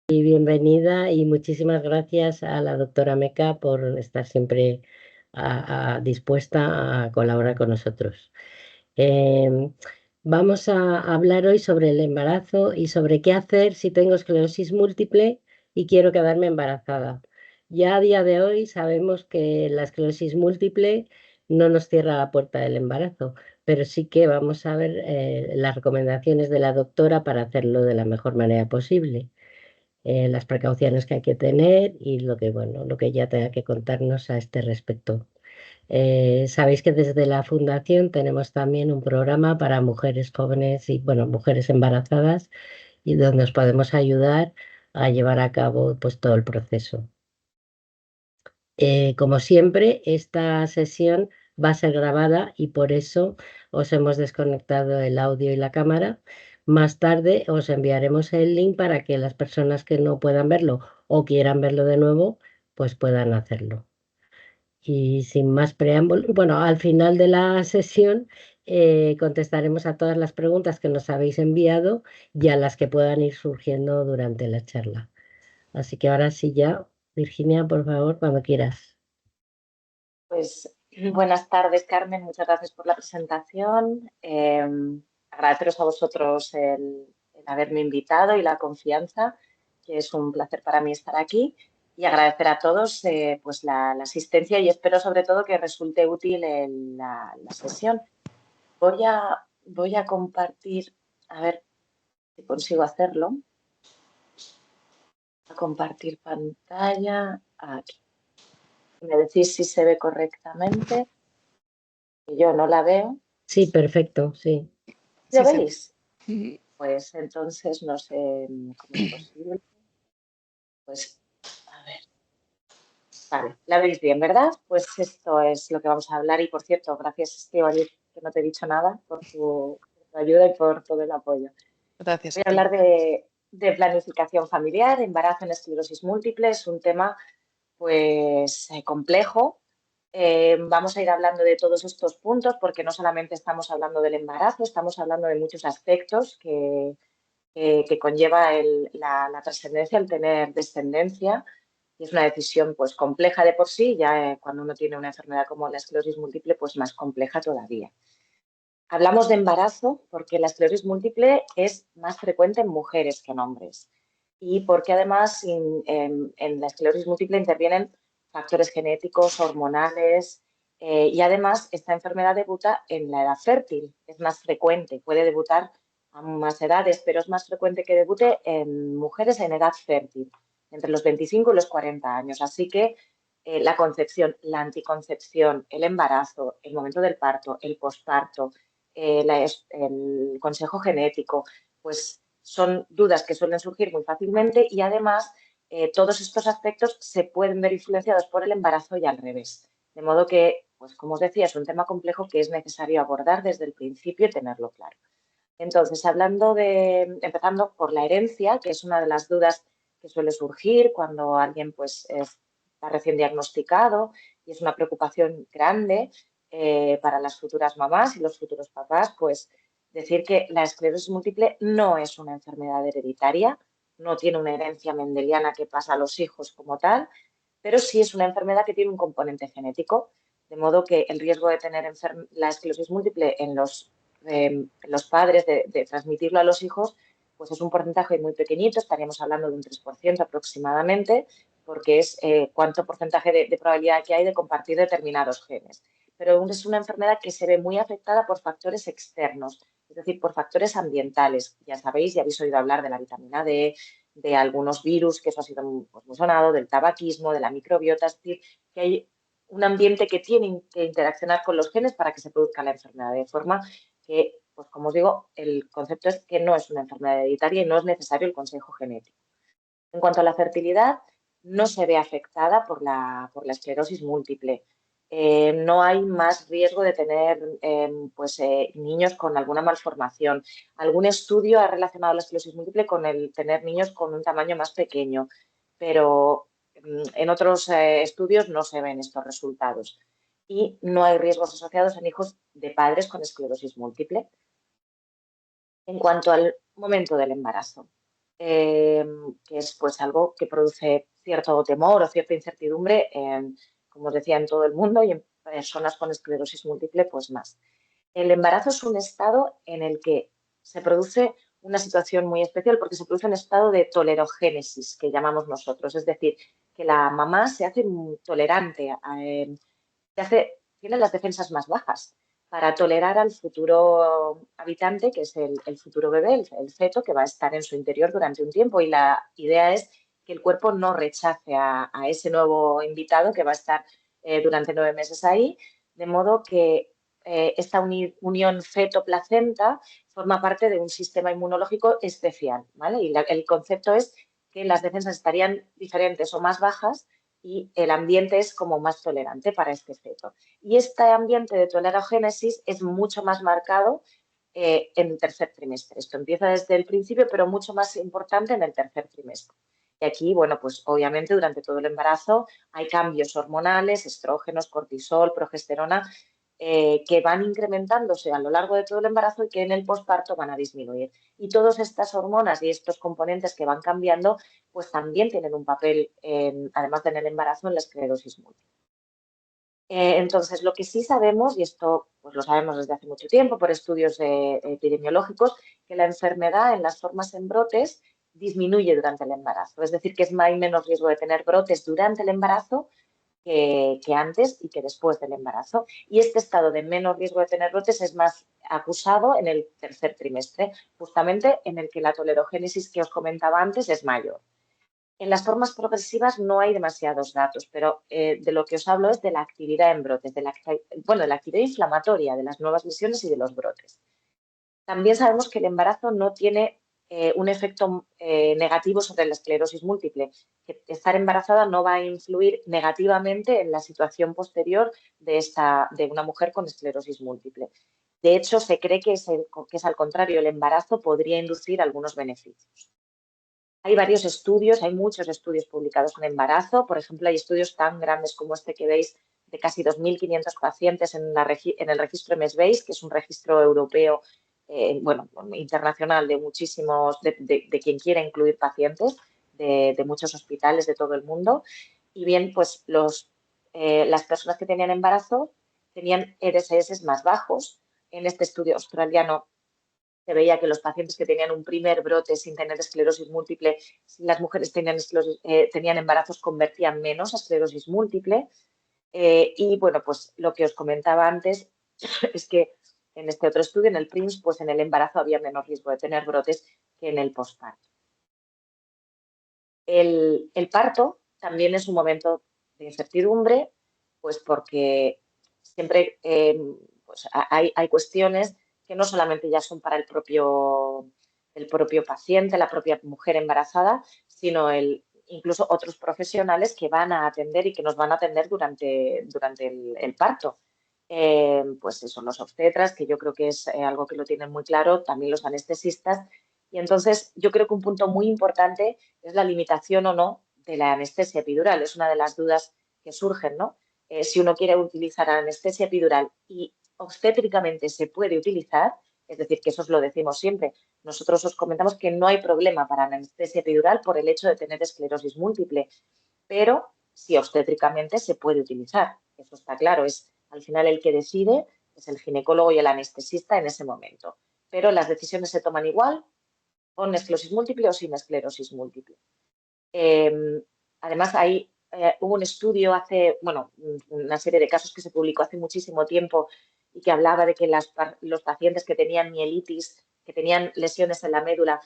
Y bienvenida y muchísimas gracias a la doctora Meca por estar siempre dispuesta a colaborar con nosotros. Em, Vamos a hablar hoy sobre el embarazo y sobre qué hacer si tengo esclerosis múltiple y quiero quedarme embarazada. Ya a día de hoy sabemos que la esclerosis múltiple no nos cierra la puerta del embarazo, pero sí que vamos a ver las recomendaciones de la doctora para hacerlo de la mejor manera posible, las precauciones que hay que tener y bueno, lo que ella tenga que contarnos a este respecto. Sabéis que desde la Fundación tenemos también un programa para mujeres jóvenes y, bueno, mujeres embarazadas y donde os podemos ayudar a llevar a cabo pues todo el proceso. Como siempre, esta sesión va a ser grabada y por eso os hemos desconectado el audio y la cámara. Más tarde os enviaremos el link para que las personas que no puedan verlo o quieran verlo de nuevo, pues puedan hacerlo. Y sin más preámbulo, bueno, al final de la sesión contestaremos a todas las preguntas que nos habéis enviado y a las que puedan ir surgiendo durante la charla. Así que ahora sí ya, Virginia, por favor, cuando quieras. Pues buenas tardes, Carmen. Muchas gracias por la presentación. Agradeceros a vosotros el haberme invitado y la confianza, que es un placer para mí estar aquí. Y agradecer a todos pues la asistencia y espero sobre todo que resulte útil en la sesión. Voy a compartir, a ver si consigo hacerlo. A compartir pantalla aquí. Me decís si se ve correctamente, que yo no la veo. Sí, perfecto, sí. ¿Lo Sí, se ve. veis? Pues entonces no sé cómo es posible. Pues a ver, vale, la veis bien, ¿verdad? Pues esto es lo que vamos a hablar y por cierto, gracias Estíbaliz, que no te he dicho nada por tu ayuda y por todo el apoyo. Gracias Voy a a ti. hablar de planificación familiar, embarazo en esclerosis múltiple, es un tema pues complejo. Vamos a ir hablando de todos estos puntos porque no solamente estamos hablando del embarazo, estamos hablando de muchos aspectos que conlleva la trascendencia, el tener descendencia. Y es una decisión pues compleja de por sí, ya cuando uno tiene una enfermedad como la esclerosis múltiple, pues más compleja todavía. Hablamos de embarazo porque la esclerosis múltiple es más frecuente en mujeres que en hombres y porque además en la esclerosis múltiple intervienen factores genéticos, hormonales y además esta enfermedad debuta en la edad fértil, es más frecuente, puede debutar a más edades, pero es más frecuente que debute en mujeres en edad fértil, entre los 25 y los 40 años. Así que la concepción, la anticoncepción, el embarazo, el momento del parto, el posparto, el consejo genético, pues son dudas que suelen surgir muy fácilmente y además todos estos aspectos se pueden ver influenciados por el embarazo y al revés. De modo que, pues como os decía, es un tema complejo que es necesario abordar desde el principio y tenerlo claro. Entonces, empezando por la herencia, que es una de las dudas que suele surgir cuando alguien pues está recién diagnosticado y es una preocupación grande para las futuras mamás y los futuros papás, pues decir que la esclerosis múltiple no es una enfermedad hereditaria, no tiene una herencia mendeliana que pasa a los hijos como tal, pero sí es una enfermedad que tiene un componente genético, de modo que el riesgo de tener la esclerosis múltiple en los padres, de transmitirlo a los hijos, pues es un porcentaje muy pequeñito, estaríamos hablando de un 3% aproximadamente, porque es cuánto porcentaje de probabilidad que hay de compartir determinados genes. Pero es una enfermedad que se ve muy afectada por factores externos, es decir, por factores ambientales. Ya sabéis, ya habéis oído hablar de la vitamina D, de algunos virus, que eso ha sido pues, muy sonado, del tabaquismo, de la microbiota, es decir, que hay un ambiente que tiene que interaccionar con los genes para que se produzca la enfermedad, de forma que, pues como os digo, el concepto es que no es una enfermedad hereditaria y no es necesario el consejo genético. En cuanto a la fertilidad, no se ve afectada por la esclerosis múltiple. No hay más riesgo de tener niños con alguna malformación. Algún estudio ha relacionado la esclerosis múltiple con el tener niños con un tamaño más pequeño, pero en otros estudios no se ven estos resultados. Y no hay riesgos asociados en hijos de padres con esclerosis múltiple. En cuanto al momento del embarazo, que es pues algo que produce cierto temor o cierta incertidumbre, como os decía, en todo el mundo y en personas con esclerosis múltiple, pues más. El embarazo es un estado en el que se produce una situación muy especial porque se produce un estado de tolerogénesis, que llamamos nosotros, es decir, que la mamá se hace tolerante, tiene las defensas más bajas para tolerar al futuro habitante, que es el futuro bebé, el feto, que va a estar en su interior durante un tiempo. Y la idea es que el cuerpo no rechace a ese nuevo invitado que va a estar durante 9 meses ahí, de modo que esta unión feto-placenta forma parte de un sistema inmunológico especial, ¿vale? Y el concepto es que las defensas estarían diferentes o más bajas y el ambiente es como más tolerante para este feto. Y este ambiente de tolerogénesis es mucho más marcado en el tercer trimestre. Esto empieza desde el principio, pero mucho más importante en el tercer trimestre. Y aquí, bueno, pues obviamente durante todo el embarazo hay cambios hormonales, estrógenos, cortisol, progesterona, que van incrementándose a lo largo de todo el embarazo y que en el posparto van a disminuir. Y todas estas hormonas y estos componentes que van cambiando, pues también tienen un papel, además de en el embarazo, en la esclerosis múltiple. Entonces, lo que sí sabemos, y esto pues lo sabemos desde hace mucho tiempo por estudios epidemiológicos, que la enfermedad en las formas en brotes disminuye durante el embarazo. Es decir, que hay menos riesgo de tener brotes durante el embarazo que antes y que después del embarazo. Y este estado de menos riesgo de tener brotes es más acusado en el tercer trimestre, justamente en el que la tolerogénesis que os comentaba antes es mayor. En las formas progresivas no hay demasiados datos, pero de lo que os hablo es de la actividad en brotes, de la actividad inflamatoria de las nuevas lesiones y de los brotes. También sabemos que el embarazo no tiene un efecto negativo sobre la esclerosis múltiple, que estar embarazada no va a influir negativamente en la situación posterior de una mujer con esclerosis múltiple. De hecho, se cree que es al contrario, el embarazo podría inducir algunos beneficios. Hay varios estudios, hay muchos estudios publicados en embarazo. Por ejemplo, hay estudios tan grandes como este que veis de casi 2.500 pacientes en el registro MESBEIS, que es un registro europeo, internacional de muchísimos, de quien quiera incluir pacientes de muchos hospitales de todo el mundo. Y bien, pues las personas que tenían embarazo tenían RSS más bajos. En este estudio australiano se veía que los pacientes que tenían un primer brote sin tener esclerosis múltiple, si las mujeres tenían embarazos, convertían menos a esclerosis múltiple. Y bueno, pues lo que os comentaba antes es que en este otro estudio, en el PRIMS, pues en el embarazo había menos riesgo de tener brotes que en el posparto. El parto también es un momento de incertidumbre, pues porque siempre pues hay cuestiones que no solamente ya son para el propio paciente, la propia mujer embarazada, sino incluso otros profesionales que van a atender y que nos van a atender durante el parto. Pues eso, los obstetras, que yo creo que es algo que lo tienen muy claro, también los anestesistas. Y entonces yo creo que un punto muy importante es la limitación o no de la anestesia epidural. Es una de las dudas que surgen, ¿no? Si uno quiere utilizar anestesia epidural y obstétricamente se puede utilizar, es decir, que eso os lo decimos siempre. Nosotros os comentamos que no hay problema para la anestesia epidural por el hecho de tener esclerosis múltiple, pero si obstétricamente se puede utilizar. Eso está claro, es al final el que decide es el ginecólogo y el anestesista en ese momento. Pero las decisiones se toman igual con esclerosis múltiple o sin esclerosis múltiple. Además, hubo un estudio una serie de casos que se publicó hace muchísimo tiempo y que hablaba de que los pacientes que tenían mielitis, que tenían lesiones en la médula,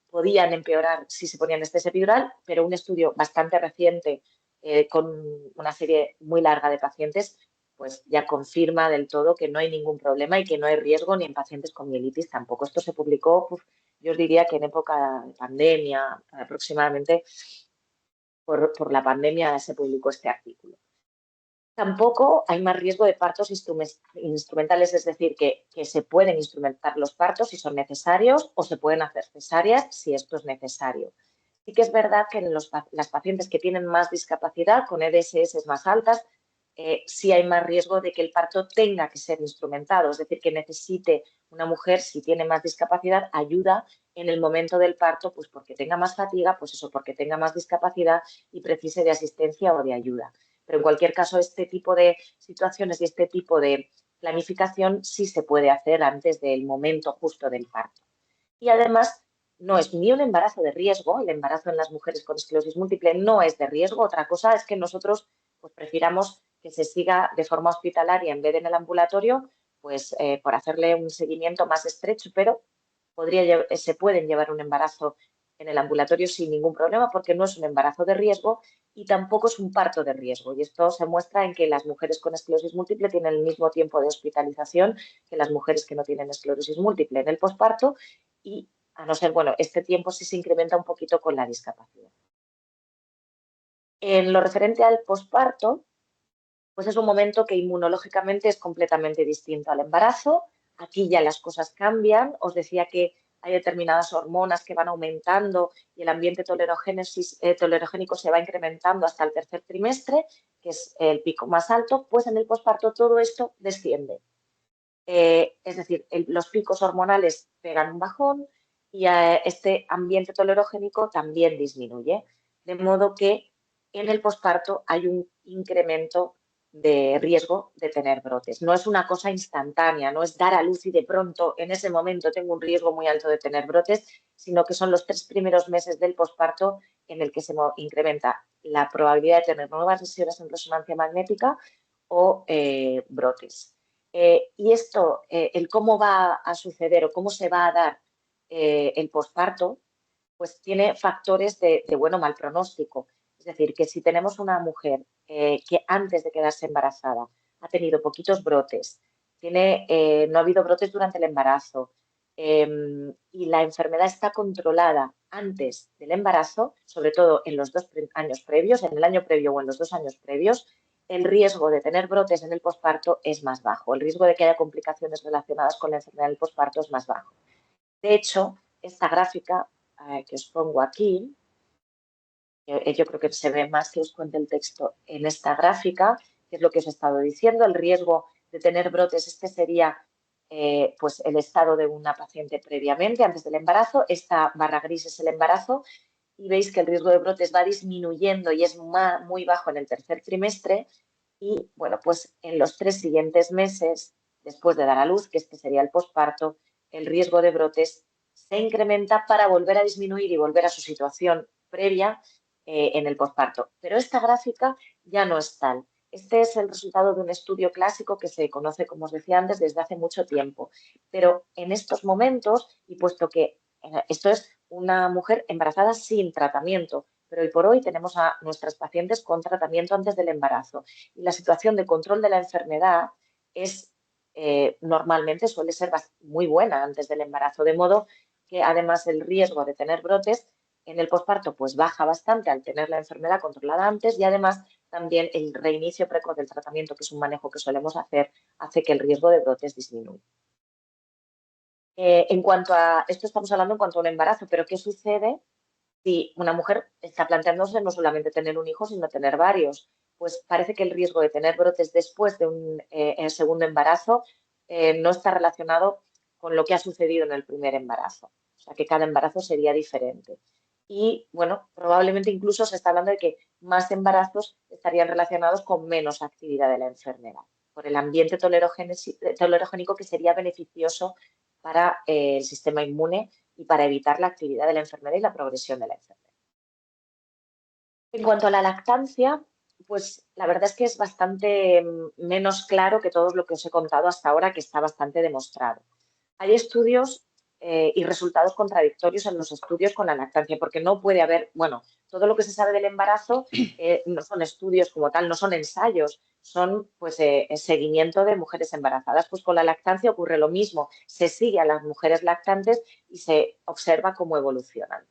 podían empeorar si se ponían anestesia epidural, pero un estudio bastante reciente con una serie muy larga de pacientes, pues ya confirma del todo que no hay ningún problema y que no hay riesgo ni en pacientes con mielitis tampoco. Esto se publicó, yo os diría que en época de pandemia, aproximadamente por la pandemia se publicó este artículo. Tampoco hay más riesgo de partos instrumentales, es decir, que se pueden instrumentar los partos si son necesarios o se pueden hacer cesáreas si esto es necesario. Sí que es verdad que en las pacientes que tienen más discapacidad, con EDSS más altas, sí hay más riesgo de que el parto tenga que ser instrumentado, es decir, que necesite una mujer, si tiene más discapacidad, ayuda en el momento del parto, pues porque tenga más fatiga, pues eso, porque tenga más discapacidad y precise de asistencia o de ayuda. Pero en cualquier caso, este tipo de situaciones y este tipo de planificación sí se puede hacer antes del momento justo del parto. Y además, no es ni un embarazo de riesgo, el embarazo en las mujeres con esclerosis múltiple no es de riesgo. Otra cosa es que nosotros pues, prefiramos que se siga de forma hospitalaria en vez de en el ambulatorio, pues por hacerle un seguimiento más estrecho, pero se pueden llevar un embarazo en el ambulatorio sin ningún problema porque no es un embarazo de riesgo y tampoco es un parto de riesgo. Y esto se muestra en que las mujeres con esclerosis múltiple tienen el mismo tiempo de hospitalización que las mujeres que no tienen esclerosis múltiple en el posparto y, a no ser, bueno, este tiempo sí se incrementa un poquito con la discapacidad. En lo referente al posparto, pues es un momento que inmunológicamente es completamente distinto al embarazo. Aquí ya las cosas cambian. Os decía que hay determinadas hormonas que van aumentando y el ambiente tolerogénico se va incrementando hasta el tercer trimestre, que es el pico más alto, pues en el posparto todo esto desciende. Es decir, los picos hormonales pegan un bajón y este ambiente tolerogénico también disminuye. De modo que en el posparto hay un incremento de riesgo de tener brotes. No es una cosa instantánea, no es dar a luz y de pronto en ese momento tengo un riesgo muy alto de tener brotes, sino que son los 3 primeros meses del posparto en el que se incrementa la probabilidad de tener nuevas lesiones en resonancia magnética o brotes. Y esto, el cómo va a suceder o cómo se va a dar el posparto, pues tiene factores de buen o mal pronóstico. Es decir, que si tenemos una mujer que antes de quedarse embarazada ha tenido poquitos brotes, no ha habido brotes durante el embarazo y la enfermedad está controlada antes del embarazo, sobre todo en los 2 años previos, en el año previo o en los 2 años previos, el riesgo de tener brotes en el posparto es más bajo. El riesgo de que haya complicaciones relacionadas con la enfermedad del posparto es más bajo. De hecho, esta gráfica que os pongo aquí, yo creo que se ve más que os cuente el texto en esta gráfica, que es lo que os he estado diciendo, el riesgo de tener brotes, este sería pues el estado de una paciente previamente, antes del embarazo, esta barra gris es el embarazo, y veis que el riesgo de brotes va disminuyendo y es muy bajo en el tercer trimestre, y bueno, pues en los 3 siguientes meses, después de dar a luz, que este sería el posparto, el riesgo de brotes se incrementa para volver a disminuir y volver a su situación previa en el posparto. Pero esta gráfica ya no es tal. Este es el resultado de un estudio clásico que se conoce, como os decía antes, desde hace mucho tiempo. Pero en estos momentos, y puesto que esto es una mujer embarazada sin tratamiento, pero hoy por hoy tenemos a nuestras pacientes con tratamiento antes del embarazo. Y la situación de control de la enfermedad es normalmente suele ser muy buena antes del embarazo, de modo que además el riesgo de tener brotes en el posparto pues baja bastante al tener la enfermedad controlada antes y además también el reinicio precoz del tratamiento, que es un manejo que solemos hacer, hace que el riesgo de brotes disminuya. En cuanto a esto estamos hablando en cuanto a un embarazo, pero ¿qué sucede si una mujer está planteándose no solamente tener un hijo, sino tener varios? Pues parece que el riesgo de tener brotes después de un segundo embarazo no está relacionado con lo que ha sucedido en el primer embarazo. O sea, que cada embarazo sería diferente. Y bueno, probablemente incluso se está hablando de que más embarazos estarían relacionados con menos actividad de la enfermedad, por el ambiente tolerogénico que sería beneficioso para el sistema inmune y para evitar la actividad de la enfermedad y la progresión de la enfermedad. En cuanto a la lactancia, pues la verdad es que es bastante menos claro que todo lo que os he contado hasta ahora, que está bastante demostrado. Hay estudios y resultados contradictorios en los estudios con la lactancia, porque no puede haber, bueno, todo lo que se sabe del embarazo no son estudios como tal, no son ensayos, son pues seguimiento de mujeres embarazadas. Pues con la lactancia ocurre lo mismo, se sigue a las mujeres lactantes y se observa cómo evolucionan.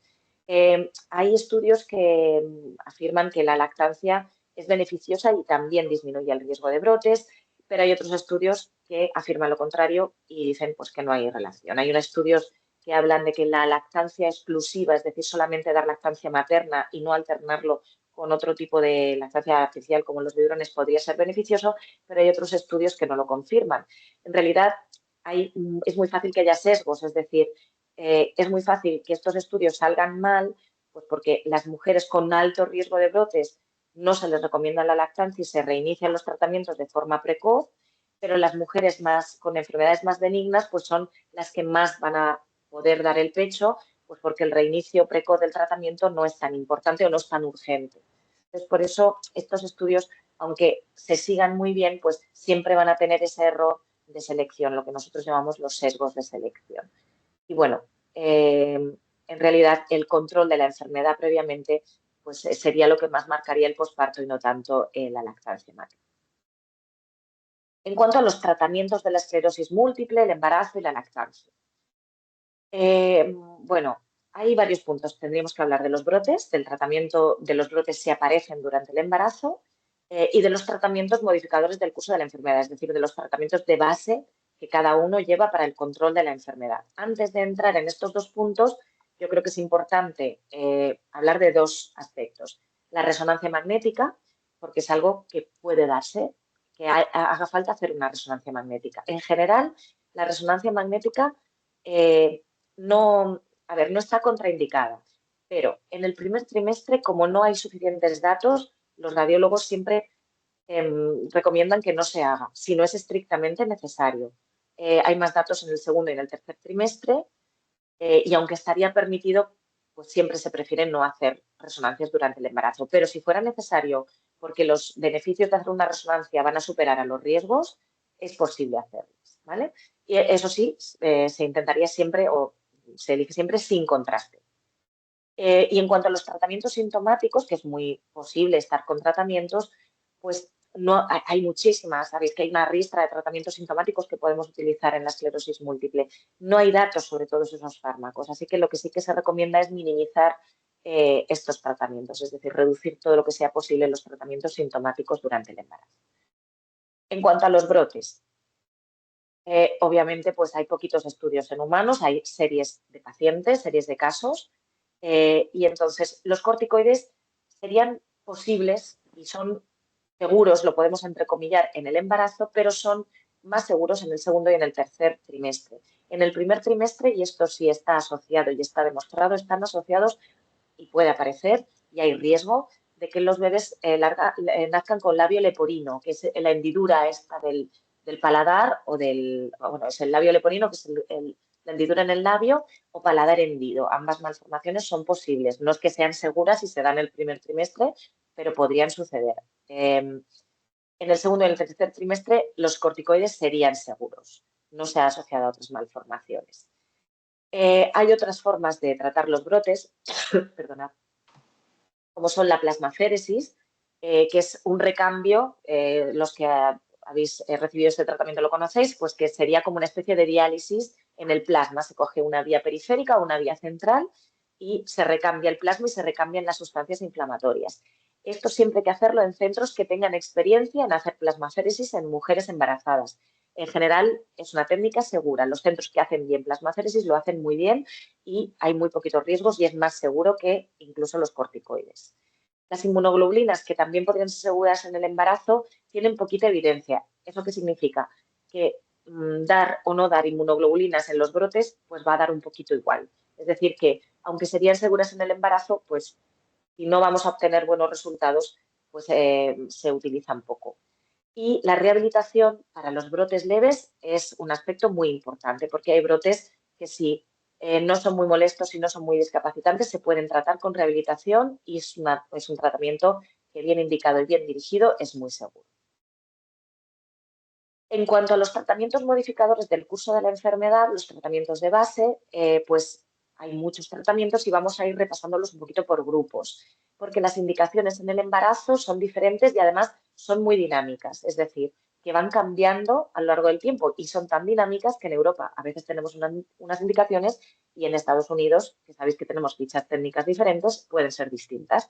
Hay estudios que afirman que la lactancia es beneficiosa y también disminuye el riesgo de brotes, pero hay otros estudios que afirman lo contrario y dicen pues, que no hay relación. Hay unos estudios que hablan de que la lactancia exclusiva, es decir, solamente dar lactancia materna y no alternarlo con otro tipo de lactancia artificial como los biberones podría ser beneficioso, pero hay otros estudios que no lo confirman. En realidad, es muy fácil que haya sesgos, es decir, es muy fácil que estos estudios salgan mal, pues porque las mujeres con alto riesgo de brotes no se les recomienda la lactancia y se reinician los tratamientos de forma precoz, pero las mujeres con enfermedades más benignas pues son las que más van a poder dar el pecho, pues porque el reinicio precoz del tratamiento no es tan importante o no es tan urgente. Entonces, por eso estos estudios, aunque se sigan muy bien, pues siempre van a tener ese error de selección, lo que nosotros llamamos los sesgos de selección. Y bueno, en realidad el control de la enfermedad previamente pues sería lo que más marcaría el posparto y no tanto la lactancia materna. En cuanto a los tratamientos de la esclerosis múltiple, el embarazo y la lactancia. Bueno, hay varios puntos. Tendríamos que hablar de los brotes, del tratamiento de los brotes si aparecen durante el embarazo y de los tratamientos modificadores del curso de la enfermedad, es decir, de los tratamientos de base que cada uno lleva para el control de la enfermedad. Antes de entrar en estos dos puntos, yo creo que es importante hablar de dos aspectos. La resonancia magnética, porque es algo que puede darse, que haga falta hacer una resonancia magnética. En general, la resonancia magnética no, a ver, no está contraindicada, pero en el primer trimestre, como no hay suficientes datos, los radiólogos siempre recomiendan que no se haga, si no es estrictamente necesario. Hay más datos en el segundo y en el tercer trimestre y aunque estaría permitido, pues siempre se prefiere no hacer resonancias durante el embarazo. Pero si fuera necesario, porque los beneficios de hacer una resonancia van a superar a los riesgos, es posible hacerlas, ¿vale? Y eso sí, se intentaría siempre o se elige siempre sin contraste. Y en cuanto a los tratamientos sintomáticos, que es muy posible estar con tratamientos, pues no hay muchísimas. Sabéis que hay una ristra de tratamientos sintomáticos que podemos utilizar en la esclerosis múltiple. No hay datos sobre todos esos fármacos, así que lo que sí que se recomienda es minimizar estos tratamientos, es decir, reducir todo lo que sea posible los tratamientos sintomáticos durante el embarazo. En cuanto a los brotes, obviamente pues hay poquitos estudios en humanos, hay series de pacientes, series de casos, y entonces los corticoides serían posibles y son seguros, lo podemos entrecomillar, en el embarazo, pero son más seguros en el segundo y en el tercer trimestre. En el primer trimestre, y esto sí está asociado y está demostrado, están asociados y puede aparecer, y hay riesgo de que los bebés nazcan con labio leporino, que es la hendidura esta del paladar bueno, es el labio leporino, que es la hendidura en el labio, o paladar hendido. Ambas malformaciones son posibles. No es que sean seguras y se dan en el primer trimestre, pero podrían suceder. En el segundo y el tercer trimestre, los corticoides serían seguros. No se ha asociado a otras malformaciones. Hay otras formas de tratar los brotes, perdonad, como son la plasmaféresis, que es un recambio, los que habéis recibido este tratamiento lo conocéis, pues que sería como una especie de diálisis en el plasma. Se coge una vía periférica o una vía central y se recambia el plasma y se recambian las sustancias inflamatorias. Esto siempre hay que hacerlo en centros que tengan experiencia en hacer plasmaféresis en mujeres embarazadas. En general es una técnica segura. Los centros que hacen bien plasmaféresis lo hacen muy bien y hay muy poquitos riesgos y es más seguro que incluso los corticoides. Las inmunoglobulinas, que también podrían ser seguras en el embarazo, tienen poquita evidencia. ¿Eso qué significa? Que dar o no dar inmunoglobulinas en los brotes, pues va a dar un poquito igual. Es decir, que aunque serían seguras en el embarazo, pues si no vamos a obtener buenos resultados, pues se utilizan poco. Y la rehabilitación para los brotes leves es un aspecto muy importante porque hay brotes que si no son muy molestos y no son muy discapacitantes, se pueden tratar con rehabilitación y es un tratamiento que bien indicado y bien dirigido es muy seguro. En cuanto a los tratamientos modificadores del curso de la enfermedad, los tratamientos de base, pues hay muchos tratamientos y vamos a ir repasándolos un poquito por grupos, porque las indicaciones en el embarazo son diferentes y además son muy dinámicas, es decir, que van cambiando a lo largo del tiempo y son tan dinámicas que en Europa a veces tenemos unas indicaciones y en Estados Unidos, que sabéis que tenemos fichas técnicas diferentes, pueden ser distintas.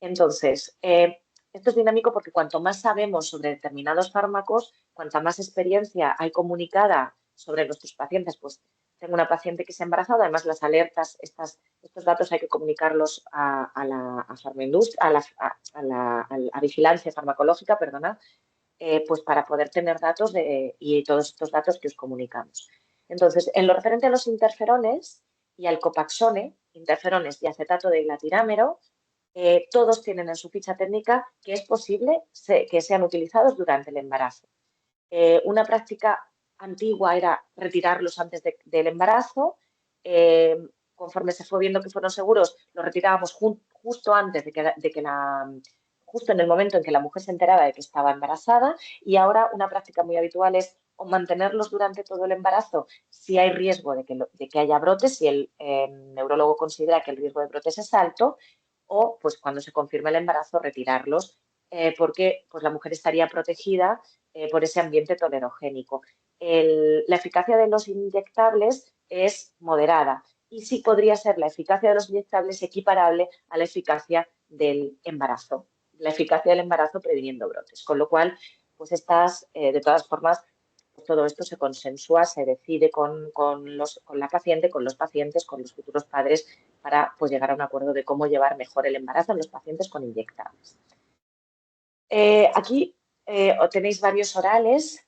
Entonces, esto es dinámico porque cuanto más sabemos sobre determinados fármacos, cuanta más experiencia hay comunicada sobre nuestros pacientes, pues tengo una paciente que se ha embarazado, además las alertas, estos datos hay que comunicarlos a Farmaindust, a Vigilancia Farmacológica, perdona, pues para poder tener datos y todos estos datos que os comunicamos. Entonces, en lo referente a los interferones y al Copaxone, interferones y acetato de glatirámero, todos tienen en su ficha técnica que es posible que sean utilizados durante el embarazo. Una práctica antigua era retirarlos antes del embarazo. Conforme se fue viendo que fueron seguros, los retirábamos justo antes justo en el momento en que la mujer se enteraba de que estaba embarazada. Y ahora una práctica muy habitual es o mantenerlos durante todo el embarazo si hay riesgo de que haya brotes, si el neurólogo considera que el riesgo de brotes es alto, o pues cuando se confirma el embarazo retirarlos, porque pues la mujer estaría protegida por ese ambiente tolerogénico. La eficacia de los inyectables es moderada y sí podría ser la eficacia de los inyectables equiparable a la eficacia del embarazo, previniendo brotes. Con lo cual, pues de todas formas, pues todo esto se consensúa, se decide con la paciente, con los pacientes, con los futuros padres, para pues, llegar a un acuerdo de cómo llevar mejor el embarazo en los pacientes con inyectables. Aquí tenéis varios orales,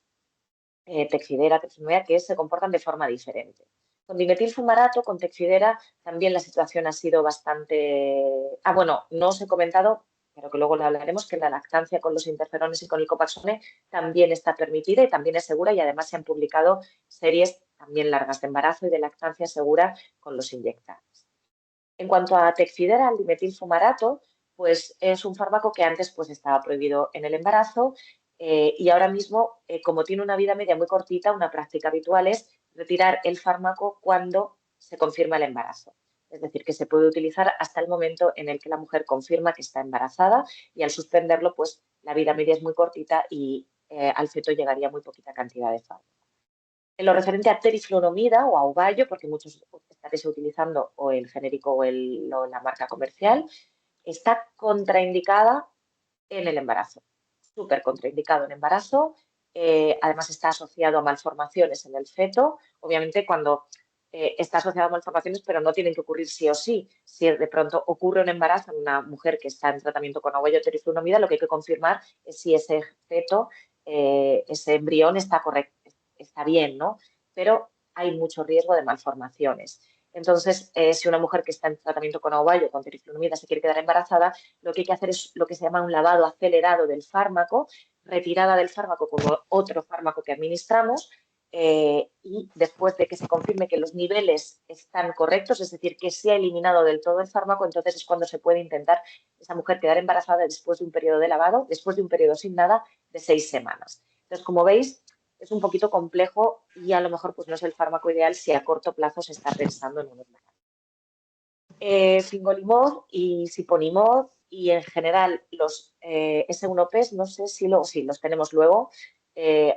Tecfidera, Tecfidera, que se comportan de forma diferente. Con dimetilfumarato, con Tecfidera, también la situación ha sido bastante... bueno, no os he comentado, pero que luego lo hablaremos, que la lactancia con los interferones y con el Copaxone también está permitida y también es segura, y además se han publicado series también largas de embarazo y de lactancia segura con los inyectables. En cuanto a Tecfidera, el dimetilfumarato, pues es un fármaco que antes pues estaba prohibido en el embarazo, y ahora mismo, como tiene una vida media muy cortita, una práctica habitual es retirar el fármaco cuando se confirma el embarazo. Es decir, que se puede utilizar hasta el momento en el que la mujer confirma que está embarazada, y al suspenderlo, pues la vida media es muy cortita y al feto llegaría muy poquita cantidad de fármaco. En lo referente a teriflunomida o a Uballo, porque muchos estaréis utilizando o el genérico o la marca comercial, está contraindicada en el embarazo, súper contraindicado en embarazo. Además está asociado a malformaciones en el feto. Obviamente cuando está asociado a malformaciones, pero no tienen que ocurrir sí o sí. Si de pronto ocurre un embarazo en una mujer que está en tratamiento con Uballo teriflunomida, lo que hay que confirmar es si ese feto, ese embrión está correcto, está bien, ¿no? Pero hay mucho riesgo de malformaciones. Entonces, si una mujer que está en tratamiento con Uballo, con teriflunomida, se quiere quedar embarazada, lo que hay que hacer es lo que se llama un lavado acelerado del fármaco, retirada del fármaco como otro fármaco que administramos, y después de que se confirme que los niveles están correctos, es decir, que se ha eliminado del todo el fármaco, entonces es cuando se puede intentar esa mujer quedar embarazada después de un periodo de lavado, después de un periodo sin nada de 6 semanas. Entonces, como veis, es un poquito complejo y a lo mejor pues no es el fármaco ideal si a corto plazo se está pensando en un embarazo. Fingolimod y Siponimod y en general los S1Ps, no sé si los tenemos luego,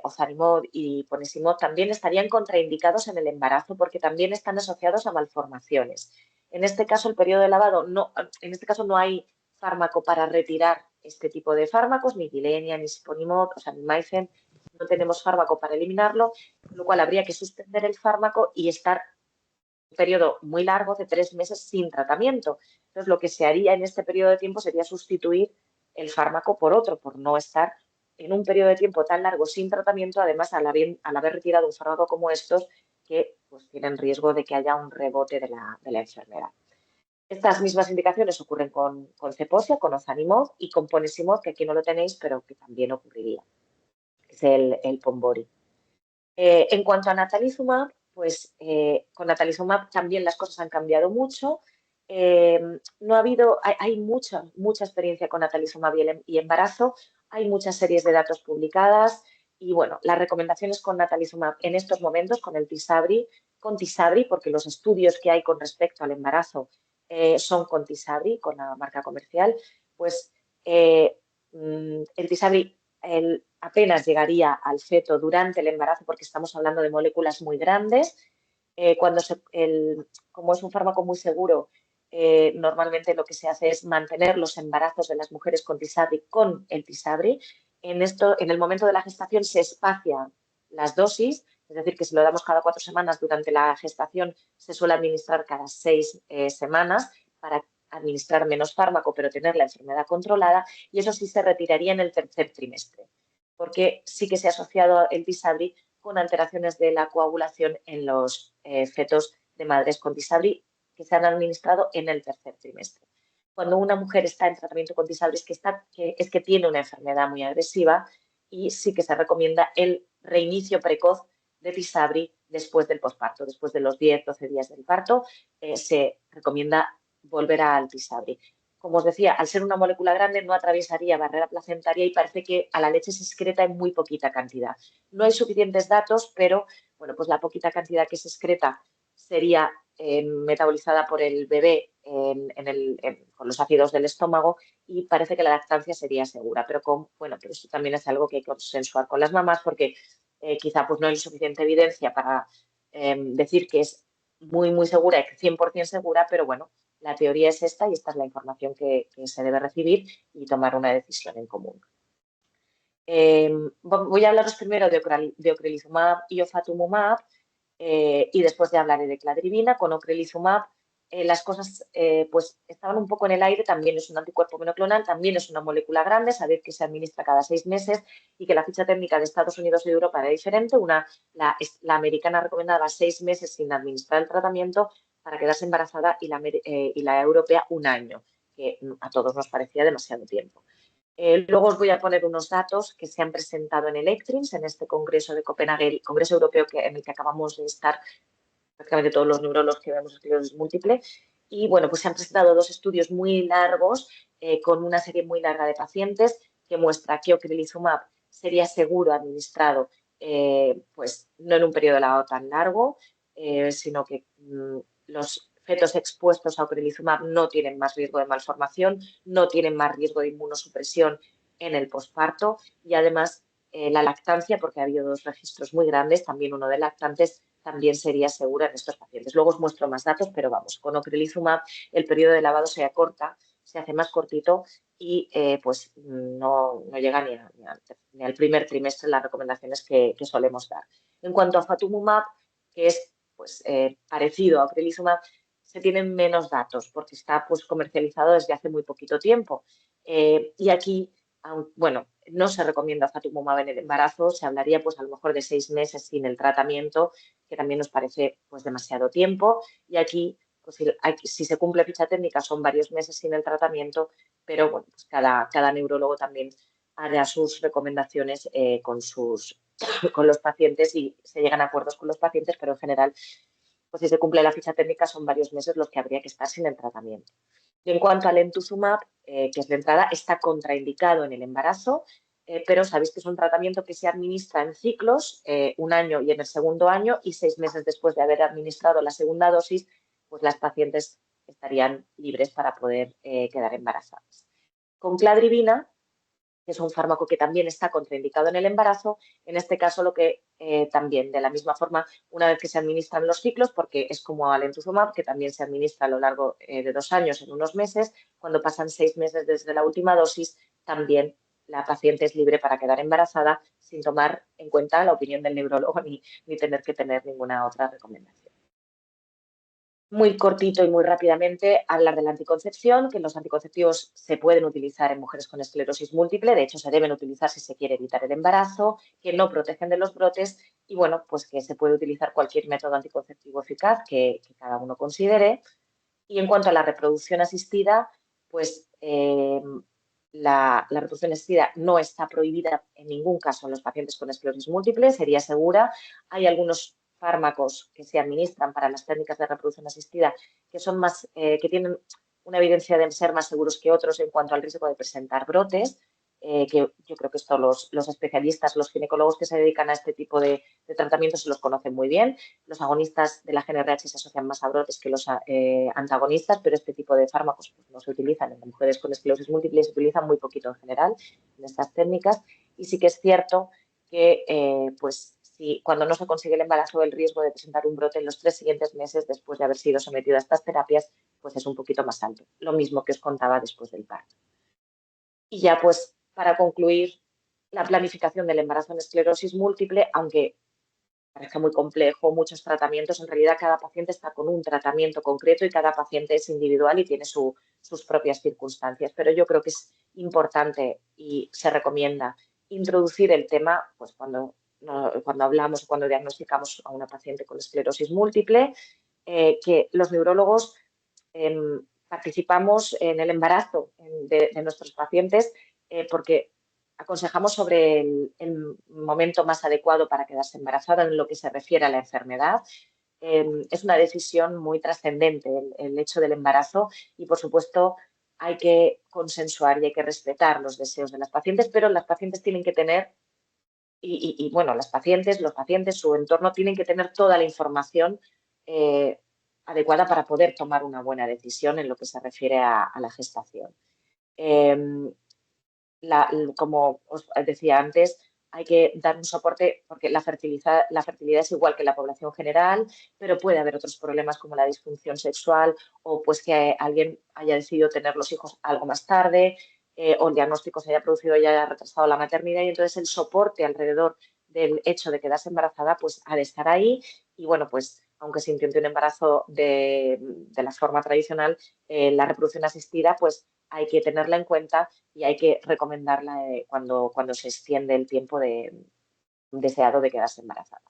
Ozanimod y Ponesimod también estarían contraindicados en el embarazo porque también están asociados a malformaciones. En este caso, el periodo de lavado, en este caso no hay fármaco para retirar este tipo de fármacos, ni Gilenya, ni Siponimod, o sea, ni Maifen, no tenemos fármaco para eliminarlo, con lo cual habría que suspender el fármaco y estar un periodo muy largo de 3 meses sin tratamiento. Entonces, lo que se haría en este periodo de tiempo sería sustituir el fármaco por otro, por no estar en un periodo de tiempo tan largo sin tratamiento, además al haber retirado un fármaco como estos que pues, tienen riesgo de que haya un rebote de la enfermedad. Estas mismas indicaciones ocurren con Ceposia, con Ozanimod y con Ponesimod, que aquí no lo tenéis, pero que también ocurriría. Es el Ponvory. En cuanto a natalizumab, pues con natalizumab también las cosas han cambiado mucho. No ha habido, hay mucha experiencia con natalizumab y embarazo, hay muchas series de datos publicadas y bueno, las recomendaciones con natalizumab en estos momentos con Tisabri, porque los estudios que hay con respecto al embarazo son con Tisabri, con la marca comercial, pues el Tisabri apenas llegaría al feto durante el embarazo porque estamos hablando de moléculas muy grandes. Como es un fármaco muy seguro, normalmente lo que se hace es mantener los embarazos de las mujeres con Tisabri con el Tisabri. En el momento de la gestación se espacian las dosis, Es decir, que si lo damos cada 4 semanas durante la gestación, se suele administrar cada 6 semanas para administrar menos fármaco, pero tener la enfermedad controlada, y eso sí se retiraría en el tercer trimestre, porque sí que se ha asociado el Tysabri con alteraciones de la coagulación en los fetos de madres con Tysabri que se han administrado en el tercer trimestre. Cuando una mujer está en tratamiento con Tysabri es que tiene una enfermedad muy agresiva, y sí que se recomienda el reinicio precoz de Tysabri después del posparto. Después de los 10-12 días del parto, se recomienda volver al Tysabri. Como os decía, al ser una molécula grande no atraviesaría barrera placentaria y parece que a la leche se excreta en muy poquita cantidad. No hay suficientes datos, pero bueno, pues la poquita cantidad que se excreta sería metabolizada por el bebé con los ácidos del estómago, y parece que la lactancia sería segura. Pero bueno, pero esto también es algo que hay que consensuar con las mamás, porque quizá pues no hay suficiente evidencia para decir que es muy, muy segura y 100% segura, pero bueno, la teoría es esta y esta es la información que se debe recibir y tomar una decisión en común. Voy a hablaros primero de ocrelizumab y ofatumumab, y después ya hablaré de cladribina. Con ocrelizumab las cosas pues estaban un poco en el aire. También es un anticuerpo monoclonal, también es una molécula grande. Sabéis que se administra cada 6 meses y que la ficha técnica de Estados Unidos y de Europa era diferente. La americana recomendaba 6 meses sin administrar el tratamiento para quedarse embarazada, y la europea 1 año, que a todos nos parecía demasiado tiempo. Luego os voy a poner unos datos que se han presentado en el ECTRIMS, en este congreso de Copenhague, el congreso europeo en el que acabamos de estar prácticamente todos los neurólogos que vemos esclerosis múltiple. Y bueno, pues se han presentado 2 estudios muy largos con una serie muy larga de pacientes, que muestra que ocrelizumab sería seguro administrado, pues no en un periodo de lavado tan largo, sino que los fetos expuestos a ocrelizumab no tienen más riesgo de malformación, no tienen más riesgo de inmunosupresión en el posparto, y además la lactancia, porque ha habido 2 registros muy grandes, también uno de lactantes, también sería segura en estos pacientes. Luego os muestro más datos, pero vamos, con ocrelizumab el periodo de lavado se acorta, se hace más cortito, y pues no llega ni al primer trimestre las recomendaciones que solemos dar. En cuanto a ofatumumab, que es pues parecido a ocrelizumab, se tienen menos datos porque está pues comercializado desde hace muy poquito tiempo. Y aquí, bueno, no se recomienda ofatumumab en el embarazo. Se hablaría pues a lo mejor de 6 meses sin el tratamiento, que también nos parece pues demasiado tiempo. Y aquí, pues si se cumple ficha técnica, son varios meses sin el tratamiento, pero bueno, pues cada neurólogo también hará sus recomendaciones con los pacientes, y se llegan a acuerdos con los pacientes, pero en general, pues si se cumple la ficha técnica, son varios meses los que habría que estar sin el tratamiento. Y en cuanto al entuziumab, que es de entrada, está contraindicado en el embarazo, pero sabéis que es un tratamiento que se administra en ciclos, 1 año y en el segundo año, y 6 meses después de haber administrado la segunda dosis, pues las pacientes estarían libres para poder quedar embarazadas. Con cladribina, que es un fármaco que también está contraindicado en el embarazo, en este caso lo que también, de la misma forma, una vez que se administran los ciclos, porque es como al entuziumab, que también se administra a lo largo de 2 años en unos meses, cuando pasan 6 meses desde la última dosis, también la paciente es libre para quedar embarazada, sin tomar en cuenta la opinión del neurólogo ni tener que tener ninguna otra recomendación. Muy cortito y muy rápidamente, hablar de la anticoncepción, que los anticonceptivos se pueden utilizar en mujeres con esclerosis múltiple. De hecho, se deben utilizar si se quiere evitar el embarazo, que no protegen de los brotes, y bueno, pues que se puede utilizar cualquier método anticonceptivo eficaz que cada uno considere. Y en cuanto a la reproducción asistida, pues la reproducción asistida no está prohibida en ningún caso en los pacientes con esclerosis múltiple, sería segura. Hay algunos fármacos que se administran para las técnicas de reproducción asistida que son que tienen una evidencia de ser más seguros que otros en cuanto al riesgo de presentar brotes, que yo creo que esto los especialistas, los ginecólogos que se dedican a este tipo de tratamientos se los conocen muy bien. Los agonistas de la GnRH se asocian más a brotes que los antagonistas, pero este tipo de fármacos pues, no se utilizan en mujeres con esclerosis múltiple, se utilizan muy poquito en general en estas técnicas. Y sí que es cierto que pues, cuando no se consigue el embarazo, el riesgo de presentar un brote en los 3 siguientes meses después de haber sido sometido a estas terapias pues es un poquito más alto. Lo mismo que os contaba después del parto. Y ya pues para concluir, la planificación del embarazo en esclerosis múltiple, aunque parezca muy complejo, muchos tratamientos, en realidad cada paciente está con un tratamiento concreto y cada paciente es individual y tiene sus propias circunstancias. Pero yo creo que es importante y se recomienda introducir el tema pues cuando hablamos o cuando diagnosticamos a una paciente con esclerosis múltiple, que los neurólogos participamos en el embarazo de nuestros pacientes porque aconsejamos sobre el momento más adecuado para quedarse embarazada en lo que se refiere a la enfermedad. Es una decisión muy trascendente el hecho del embarazo y, por supuesto, hay que consensuar y hay que respetar los deseos de las pacientes, pero las pacientes tienen que tener, bueno, las pacientes, los pacientes, su entorno tienen que tener toda la información eh, adecuada para poder tomar una buena decisión en lo que se refiere a la gestación. Em, como os decía antes, hay que dar un soporte porque la fertilidad es igual que la población general, pero puede haber otros problemas como la disfunción sexual o pues que alguien haya decidido tener los hijos algo más tarde o el diagnóstico se haya producido y haya retrasado la maternidad y entonces el soporte alrededor del hecho de quedarse embarazada pues ha de estar ahí y bueno pues aunque se intente un embarazo de la forma tradicional, la reproducción asistida pues hay que tenerla en cuenta y hay que recomendarla cuando se extiende el tiempo deseado de quedarse embarazada.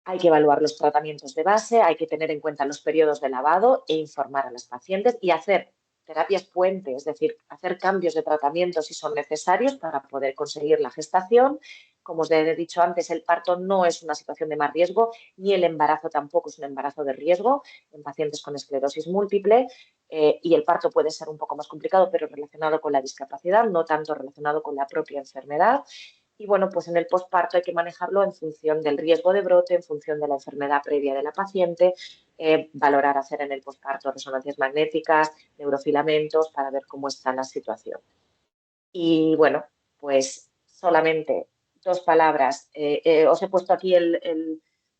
Hay que evaluar los tratamientos de base, hay que tener en cuenta los periodos de lavado e informar a las pacientes y hacer terapias puente, es decir, hacer cambios de tratamiento si son necesarios para poder conseguir la gestación. Como os he dicho antes, el parto no es una situación de más riesgo, ni el embarazo tampoco es un embarazo de riesgo en pacientes con esclerosis múltiple. Y el parto puede ser un poco más complicado, pero relacionado con la discapacidad, no tanto relacionado con la propia enfermedad. Y bueno, pues en el posparto hay que manejarlo en función del riesgo de brote, en función de la enfermedad previa de la paciente, valorar hacer en el posparto resonancias magnéticas, neurofilamentos para ver cómo está la situación. Y bueno, pues solamente dos palabras. Os he puesto aquí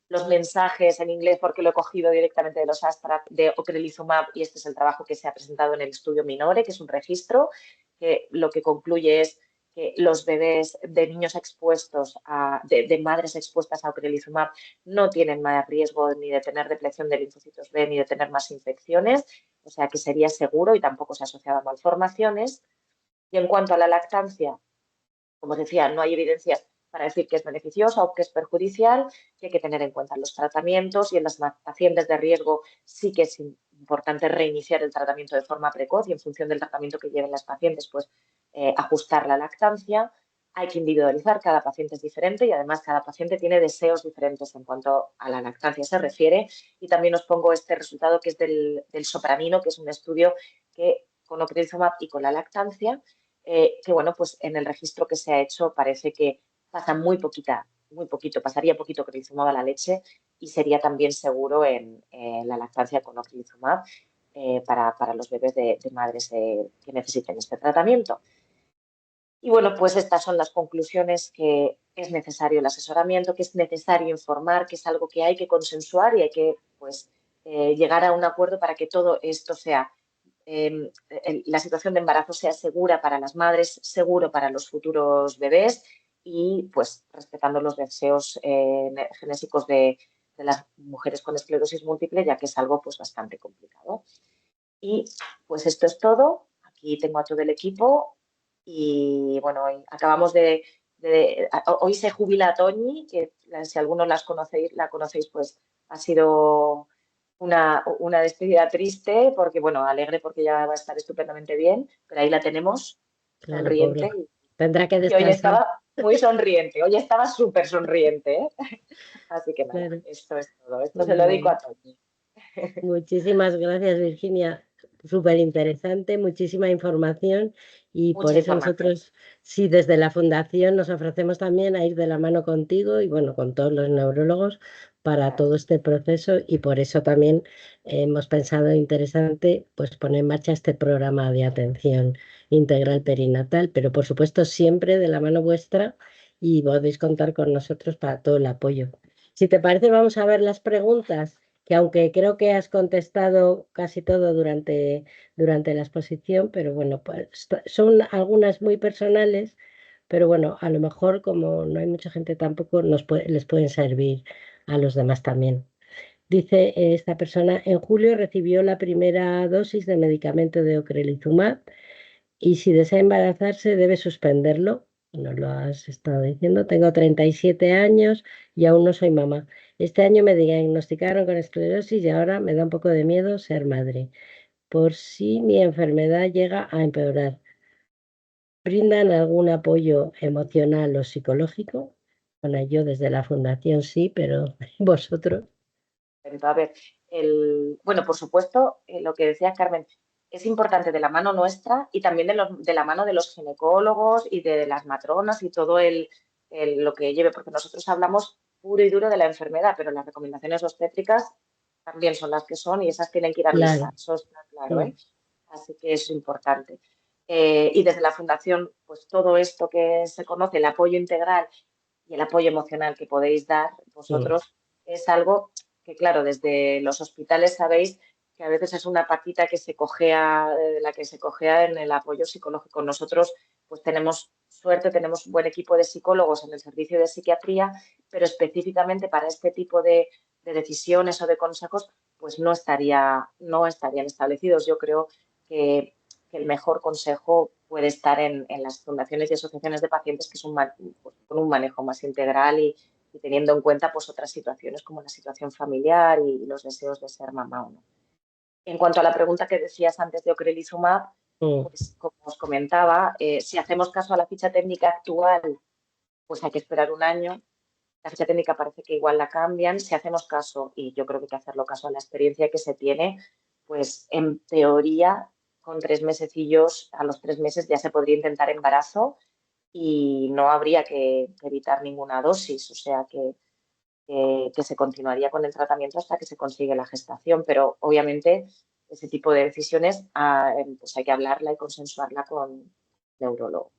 los mensajes en inglés porque lo he cogido directamente de los abstracts de ocrelizumab y este es el trabajo que se ha presentado en el estudio Minore, que es un registro que lo que concluye es que los bebés de niños expuestos, de madres expuestas a ocrelizumab no tienen más riesgo ni de tener depleción de linfocitos B ni de tener más infecciones, o sea que sería seguro y tampoco se ha asociado a malformaciones. Y en cuanto a la lactancia, como decía, no hay evidencias para decir que es beneficiosa o que es perjudicial, que hay que tener en cuenta los tratamientos y en las pacientes de riesgo sí que es importante reiniciar el tratamiento de forma precoz y en función del tratamiento que lleven las pacientes, pues ajustar la lactancia. Hay que individualizar, cada paciente es diferente y además cada paciente tiene deseos diferentes en cuanto a la lactancia se refiere. Y también os pongo este resultado que es del Sopranino, que es un estudio que con ocrelizumab y con la lactancia que bueno, pues en el registro que se ha hecho parece que pasa muy poquito, pasaría poquito ocrelizumab a la leche y sería también seguro en la lactancia con ocrelizumab para los bebés de madres que necesiten este tratamiento. Y bueno, pues estas son las conclusiones que es necesario el asesoramiento, que es necesario informar, que es algo que hay que consensuar y hay que pues llegar a un acuerdo para que todo esto sea la situación de embarazo sea segura para las madres, seguro para los futuros bebés y pues respetando los deseos genésicos de las mujeres con esclerosis múltiple, ya que es algo pues bastante complicado. Y pues esto es todo. Aquí tengo a todo el equipo y bueno, hoy acabamos hoy se jubila Toñi, que si algunos la conocéis, pues ha sido una despedida triste, porque bueno, alegre porque ya va a estar estupendamente bien, pero ahí la tenemos, Claro, sonriente, pobre. Tendrá que y hoy descansar. estaba muy sonriente, hoy estaba súper sonriente, ¿eh? Así que nada, Claro. esto es todo, esto se lo dedico Bueno, a Toñi. muchísimas gracias, Virginia. Súper interesante, muchísima información y por Mucha eso información. nosotros, sí, desde la Fundación nos ofrecemos también a ir de la mano contigo y bueno, con todos los neurólogos para Claro. todo este proceso y por eso también hemos pensado interesante pues poner en marcha este programa de atención integral perinatal, pero por supuesto siempre de la mano vuestra y podéis contar con nosotros para todo el apoyo. Si te parece, vamos a ver las preguntas que aunque creo que has contestado casi todo durante la exposición, pero bueno, pues son algunas muy personales, pero bueno, a lo mejor como no hay mucha gente tampoco, les pueden servir a los demás también. Dice esta persona, en julio recibió la primera dosis de medicamento de ocrelizumab y si desea embarazarse debe suspenderlo. Nos lo has estado diciendo. Tengo 37 años y aún no soy mamá. Este año me diagnosticaron con esclerosis y ahora me da un poco de miedo ser madre. Por si mi enfermedad llega a empeorar, ¿brindan algún apoyo emocional o psicológico? Bueno, yo desde la fundación sí, pero vosotros. A ver, bueno, por supuesto, lo que decía Carmen, es importante de la mano nuestra y también de la mano de los ginecólogos y de las matronas y todo lo que lleve, porque nosotros hablamos puro y duro de la enfermedad, pero las recomendaciones obstétricas también son las que son y esas tienen que ir a Claro. misa, eso está claro, Mm, ¿eh? Así que es importante. Y desde la Fundación, pues todo esto que se conoce, el apoyo integral y el apoyo emocional que podéis dar mm, vosotros es algo que, claro, desde los hospitales sabéis que a veces es una patita que se cojea, de la que se cojea en el apoyo psicológico. Nosotros, pues tenemos suerte, tenemos un buen equipo de psicólogos en el servicio de psiquiatría, pero específicamente para este tipo de decisiones o de consejos, pues no estarían establecidos. Yo creo que, que el mejor consejo puede estar en las fundaciones y asociaciones de pacientes que es pues, con un manejo más integral y teniendo en cuenta pues otras situaciones como la situación familiar y los deseos de ser mamá o no. En cuanto a la pregunta que decías antes de ocrelizumab, mm. pues como os comentaba, si hacemos caso a la ficha técnica actual, pues hay que esperar un año. La ficha técnica parece que igual la cambian. Si hacemos caso, y yo creo que hay que hacerlo caso a la experiencia que se tiene, pues en teoría, con 3 mesecillos, a los 3 meses ya se podría intentar embarazo y no habría que evitar ninguna dosis. O sea que se continuaría con el tratamiento hasta que se consigue la gestación, pero obviamente ese tipo de decisiones pues hay que hablarla y consensuarla con el neurólogo.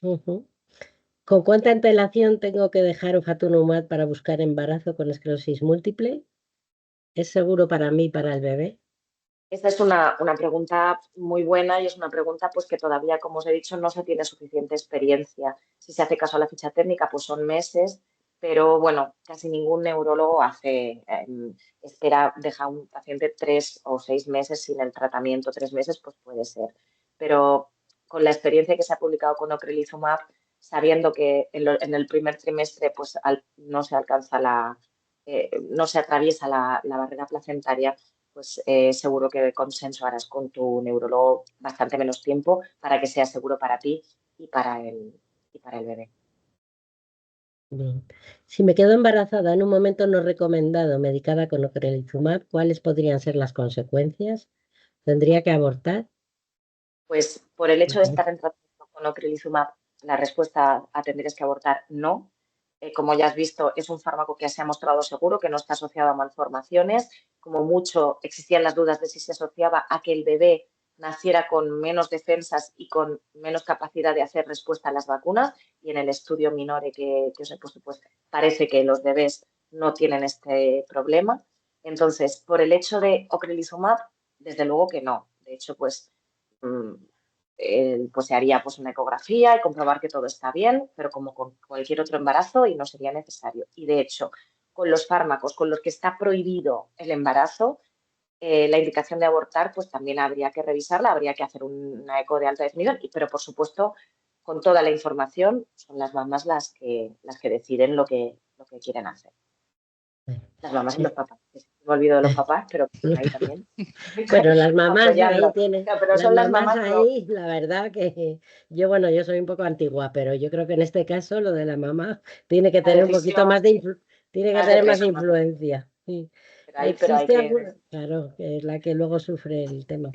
Ujú. ¿Con cuánta antelación tengo que dejar Ofatumumab para buscar embarazo con esclerosis múltiple? ¿Es seguro para mí y para el bebé? Esta es una pregunta muy buena y es una pregunta pues que todavía, como os he dicho, no se tiene suficiente experiencia. Si se hace caso a la ficha técnica, pues son meses, pero bueno, casi ningún neurólogo deja a un paciente 3 o 6 meses sin el tratamiento, 3 meses, pues puede ser. Pero con la experiencia que se ha publicado con ocrelizumab, sabiendo que en el primer trimestre pues no se alcanza no se atraviesa la barrera placentaria, pues seguro que consensuarás con tu neurólogo bastante menos tiempo para que sea seguro para ti y para el bebé. Bien. Si me quedo embarazada en un momento no recomendado, medicada con ocrelizumab, ¿cuáles podrían ser las consecuencias? ¿Tendría que abortar? Pues por el hecho de Ujú. estar en tratamiento con ocrelizumab, la respuesta a tendrías que abortar no. Como ya has visto, es un fármaco que se ha mostrado seguro, que no está asociado a malformaciones. Como mucho existían las dudas de si se asociaba a que el bebé naciera con menos defensas y con menos capacidad de hacer respuesta a las vacunas. Y en el estudio Minore que os he puesto, pues parece que los bebés no tienen este problema. Entonces, por el hecho de ocrelizumab, desde luego que no. De hecho, mm, pues se haría pues una ecografía y comprobar que todo está bien, pero como con cualquier otro embarazo y no sería necesario. Y de hecho, con los fármacos con los que está prohibido el embarazo, la indicación de abortar, pues también habría que revisarla, habría que hacer una eco de alta definición, pero por supuesto, con toda la información, son las mamás las que deciden lo que quieren hacer. Las mamás y los Sí. papás. Que siempre me olvido de los papás, pero que están ahí también Bueno, las mamás ahí apoyando. tienen, No, pero las son las mamás mamás, pero ahí, la verdad que yo, bueno, yo soy un poco antigua, pero yo creo que en este caso lo de la mamá tiene que la tener un poquito decisión más de tiene que más de tener más peso, de más de peso. influencia. Sí. Pero hay ¿Existe que alguna? Claro, que es la que luego sufre el tema.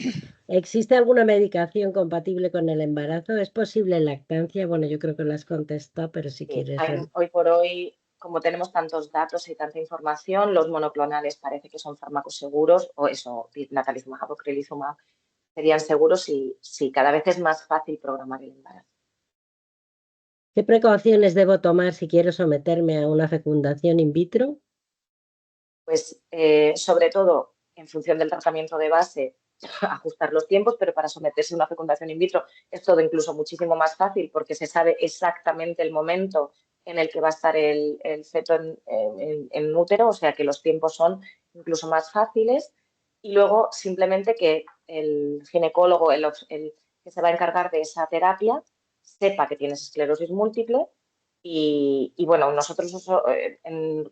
¿Existe alguna medicación compatible con el embarazo? ¿Es posible lactancia? Bueno, yo creo que lo has contestado, pero si sí, quieres. hoy por hoy, como tenemos tantos datos y tanta información, los monoclonales parece que son fármacos seguros, o eso, natalizumab o ocrelizumab, serían seguros y sí, cada vez es más fácil programar el embarazo. ¿Qué precauciones debo tomar si quiero someterme a una fecundación in vitro? Pues sobre todo en función del tratamiento de base, ajustar los tiempos, pero para someterse a una fecundación in vitro es todo incluso muchísimo más fácil porque se sabe exactamente el momento en el que va a estar el feto en útero, o sea que los tiempos son incluso más fáciles. Y luego simplemente que el ginecólogo, el que se va a encargar de esa terapia, sepa que tienes esclerosis múltiple bueno, nosotros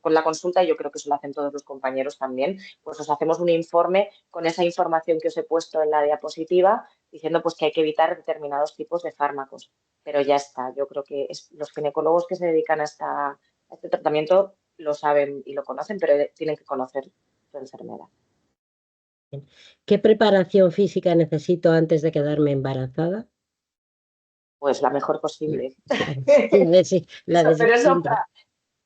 con la consulta, yo creo que eso lo hacen todos los compañeros también, pues os hacemos un informe con esa información que os he puesto en la diapositiva, diciendo pues que hay que evitar determinados tipos de fármacos. Pero ya está, yo creo que los ginecólogos que se dedican a este tratamiento lo saben y lo conocen, pero tienen que conocer su enfermedad. ¿Qué preparación física necesito antes de quedarme embarazada? Pues la mejor posible. Claro, sí, la de Pero eso siempre.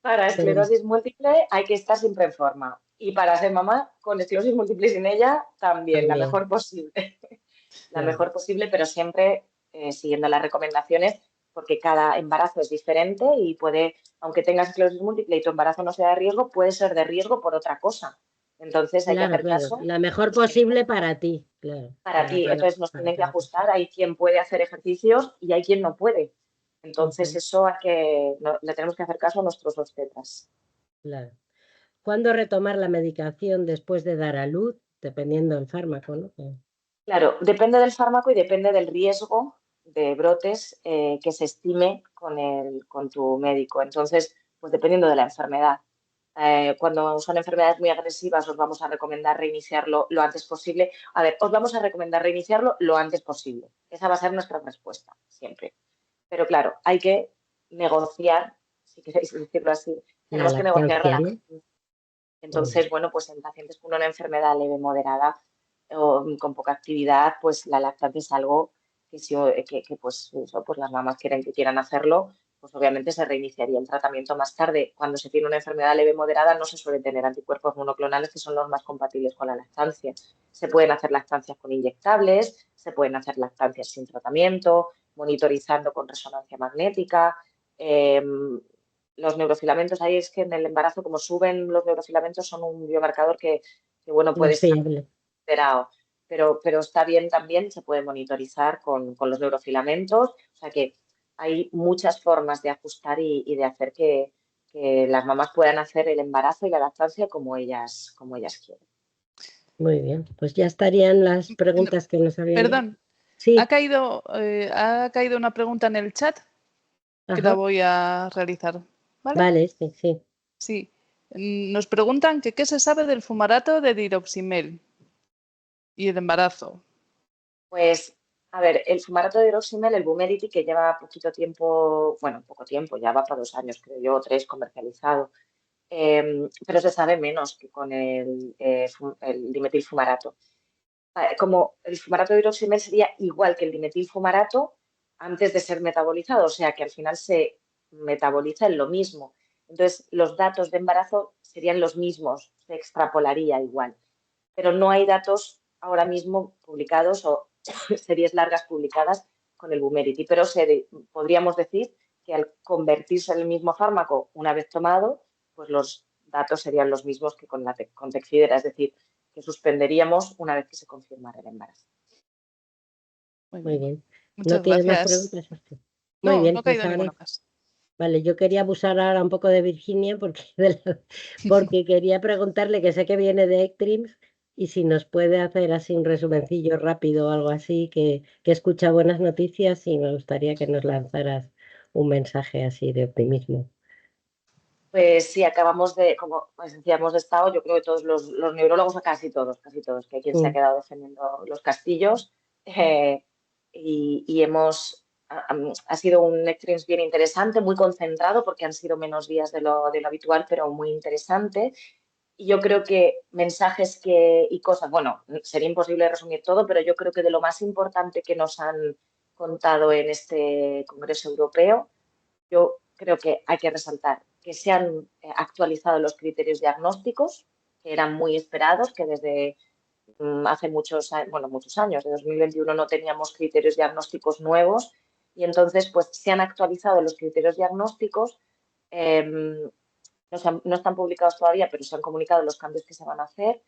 para Sí, esclerosis múltiple hay que estar siempre en forma. Y para ser mamá con esclerosis múltiple y sin ella, también, la también, mejor posible. La claro. mejor posible, pero siempre siguiendo las recomendaciones, porque cada embarazo es diferente y puede, aunque tengas esclerosis múltiple y tu embarazo no sea de riesgo, puede ser de riesgo por otra cosa. Entonces hay que Claro, hacer claro. caso La a mejor los posible ginecólogos. para ti, claro, Para ti, entonces nos para tienen que cada persona. ajustar. Hay quien puede hacer ejercicios y hay quien no puede. Entonces Ujú, eso le tenemos que hacer caso a nuestros obstetras. claro. ¿Cuándo retomar la medicación después de dar a luz? Dependiendo del fármaco, ¿no? Claro, depende del fármaco y depende del riesgo de brotes que se estime con tu médico. Entonces, pues dependiendo de la enfermedad. Cuando son enfermedades muy agresivas, os vamos a recomendar reiniciarlo lo antes posible. A ver, os vamos a recomendar reiniciarlo lo antes posible. Esa va a ser nuestra respuesta, siempre. Pero claro, hay que negociar, si queréis decirlo así, La tenemos que negociar la lactancia, ¿no? lactancia. Mm, Entonces, bueno, pues en pacientes con una enfermedad leve moderada o con poca actividad, pues la lactancia es algo que, pues, eso, pues las mamás quieran hacerlo, pues obviamente se reiniciaría el tratamiento más tarde. Cuando se tiene una enfermedad leve moderada no se suelen tener anticuerpos monoclonales que son los más compatibles con la lactancia. Se pueden hacer lactancias con inyectables, se pueden hacer lactancias sin tratamiento, monitorizando con resonancia magnética. Los neurofilamentos, ahí es que en el embarazo, como suben los neurofilamentos, son un biomarcador que bueno, no puede es estar fiable. alterado, pero está bien también, se puede monitorizar con los neurofilamentos, o sea que hay muchas formas de ajustar y de hacer que las mamás puedan hacer el embarazo y la lactancia como ellas quieren. Muy bien. Pues ya estarían las No, preguntas que nos habían llegado. perdón, Sí, ha caído una pregunta en el chat que la ajá. voy a realizar. ¿Vale? Vale, sí, sí. Sí. Nos preguntan que qué se sabe del fumarato de diroximel y el embarazo. Pues, a ver, el fumarato de hidroximel, el Vumerity, que lleva poquito tiempo, bueno, poco tiempo, ya va para 2 años, creo yo, 3 comercializado, pero se sabe menos que con el dimetilfumarato. Como el fumarato de hidroximel sería igual que el dimetilfumarato antes de ser metabolizado, o sea que al final se metaboliza en lo mismo. Entonces, los datos de embarazo serían los mismos, se extrapolaría igual, pero no hay datos ahora mismo publicados o series largas publicadas con el Vumerity, pero podríamos decir que al convertirse en el mismo fármaco una vez tomado, pues los datos serían los mismos que con Tecfidera, es decir, que suspenderíamos una vez que se confirmara el embarazo. Muy Muy bien. bien. ¿No Muchas tienes más gracias. preguntas, Arturo? Muy No, bien, no ha pues caído ahora, ninguna más. vale, yo quería abusar ahora un poco de Virginia porque, porque quería preguntarle que sé que viene de Ectrims y si nos puede hacer así un resumencillo rápido o algo así, que escucha buenas noticias y me gustaría que nos lanzaras un mensaje así de optimismo. Pues sí, como os decía, hemos estado, yo creo que todos los neurólogos, casi todos, que hay quien se ha Mm, quedado defendiendo los castillos, eh, y ha sido un Extremes bien interesante, muy concentrado, porque han sido menos días de lo habitual, pero muy interesante. Y yo creo que mensajes y cosas, bueno, sería imposible resumir todo, pero yo creo que de lo más importante que nos han contado en este Congreso Europeo, yo creo que hay que resaltar que se han actualizado los criterios diagnósticos, que eran muy esperados, que desde hace muchos años, de 2021 no teníamos criterios diagnósticos nuevos y entonces pues se han actualizado los criterios diagnósticos. No están publicados todavía, pero se han comunicado los cambios que se van a hacer.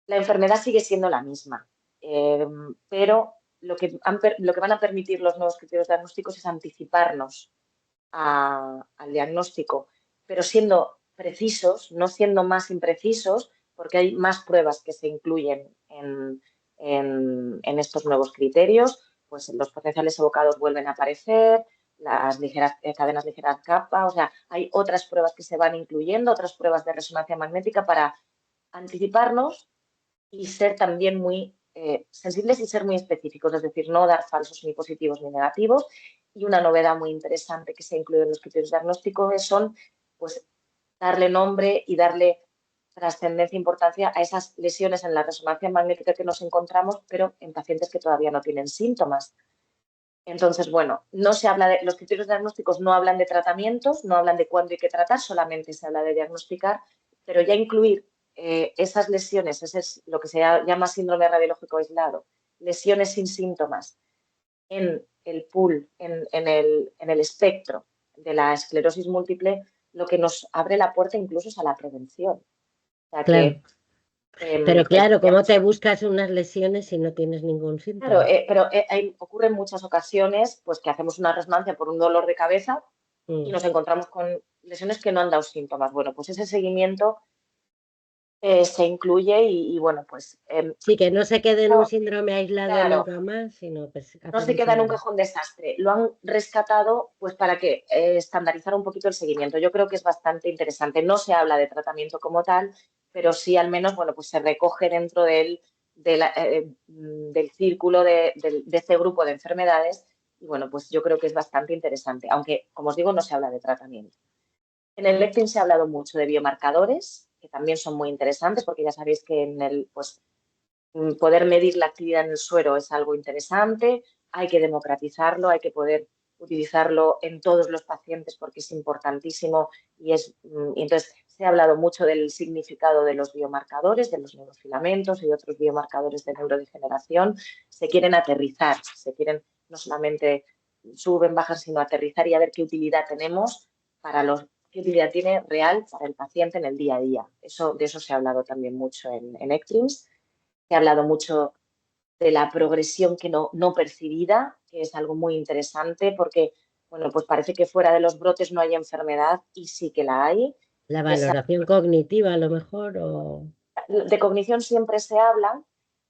La enfermedad sigue siendo la misma. pero lo que van a permitir los nuevos criterios diagnósticos es anticiparnos al diagnóstico, pero siendo precisos, no siendo más imprecisos, porque hay más pruebas que se incluyen en estos nuevos criterios, pues los potenciales evocados vuelven a aparecer, las cadenas ligeras kappa, o sea, hay otras pruebas que se van incluyendo, otras pruebas de resonancia magnética para anticiparnos y ser también muy sensibles y ser muy específicos, es decir, no dar falsos ni positivos ni negativos. Y una novedad muy interesante que se incluye en los criterios diagnósticos son, pues, darle nombre y darle trascendencia e importancia a esas lesiones en la resonancia magnética que nos encontramos, pero en pacientes que todavía no tienen síntomas. Entonces, bueno, no se habla los criterios diagnósticos no hablan de tratamientos, no hablan de cuándo hay que tratar, solamente se habla de diagnosticar, pero ya incluir esas lesiones, ese es lo que se llama síndrome radiológico aislado, lesiones sin síntomas en el pool, en el espectro de la esclerosis múltiple, lo que nos abre la puerta incluso es a la prevención. O sea Claro. que Pero claro, ¿cómo te buscas unas lesiones si no tienes ningún claro, síntoma? pero ocurre en muchas ocasiones pues que hacemos una resonancia por un dolor de cabeza y Mm. nos encontramos con lesiones que no han dado síntomas. Bueno, pues ese seguimiento se incluye y bueno, pues Sí, que no se quede en un no, síndrome aislado claro, nunca más, sino pues no hacer se un queda en un seguimiento. cajón desastre. Lo han rescatado pues para que estandarizar un poquito el seguimiento. Yo creo que es bastante interesante. No se habla de tratamiento como tal, pero sí al menos, bueno, pues se recoge dentro del círculo de este grupo de enfermedades. Y bueno, pues yo creo que es bastante interesante, aunque, como os digo, no se habla de tratamiento. En el lectin se ha hablado mucho de biomarcadores, que también son muy interesantes, porque ya sabéis que pues, poder medir la actividad en el suero es algo interesante, hay que democratizarlo, hay que poder utilizarlo en todos los pacientes porque es importantísimo y entonces se ha hablado mucho del significado de los biomarcadores, de los neurofilamentos y otros biomarcadores de neurodegeneración. Se quieren aterrizar, se quieren no solamente suben, bajan, sino aterrizar y a ver qué utilidad tenemos qué utilidad tiene real para el paciente en el día a día. De eso se ha hablado también mucho en ECTRIMS. Se ha hablado mucho de la progresión que no percibida, que es algo muy interesante porque, bueno, pues parece que fuera de los brotes no hay enfermedad y sí que la hay. La Ya sea, valoración cognitiva a lo mejor o... de cognición siempre se habla,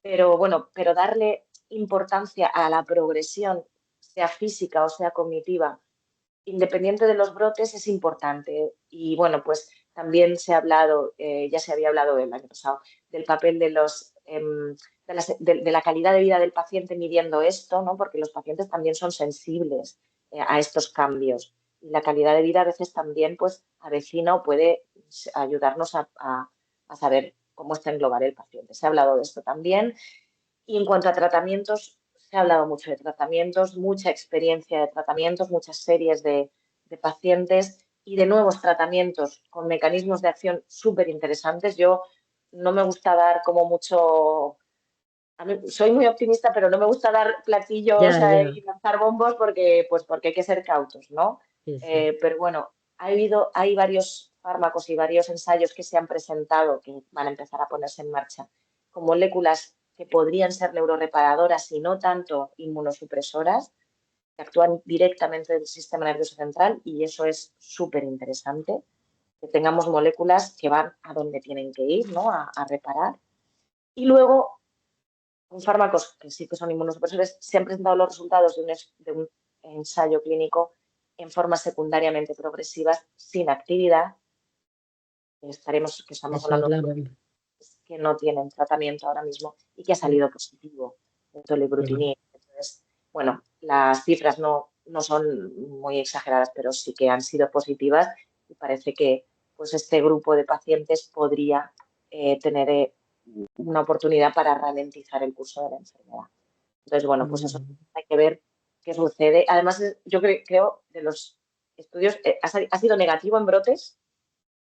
pero bueno, pero darle importancia a la progresión, sea física o sea cognitiva, independiente de los brotes, es importante. Y bueno, pues también se ha hablado, ya se había hablado el año pasado, del papel de la calidad de vida del paciente midiendo esto, ¿no? Porque los pacientes también son sensibles a estos cambios. Y la calidad de vida a veces también pues avecina o puede ayudarnos a saber cómo está en global el paciente. Se ha hablado de esto también. Y en cuanto a tratamientos, se ha hablado mucho de tratamientos, mucha experiencia de tratamientos, muchas series de pacientes y de nuevos tratamientos con mecanismos de acción súper interesantes. Yo no me gusta dar como mucho... soy muy optimista, pero no me gusta dar platillos Ya, ya, y lanzar bombos porque hay que ser cautos, ¿no? sí, sí. Pero bueno, hay varios fármacos y varios ensayos que se han presentado que van a empezar a ponerse en marcha con moléculas que podrían ser neuroreparadoras y no tanto inmunosupresoras, que actúan directamente en el sistema nervioso central y eso es súper interesante, que tengamos moléculas que van a donde tienen que ir, ¿no? A reparar. Y luego, con fármacos que sí que son inmunosupresores, se han presentado los resultados de un ensayo clínico en formas secundariamente progresivas sin actividad, que estamos Eso es hablando la de bomba. que no tienen tratamiento ahora mismo y que ha salido positivo de Sí. tolebrutinib. Entonces, bueno, las cifras no son muy exageradas, pero sí que han sido positivas y parece que pues este grupo de pacientes podría tener una oportunidad para ralentizar el curso de la enfermedad. Entonces, bueno, pues eso Mm. hay que ver qué sucede. Además, yo creo de los estudios, ha sido negativo en brotes,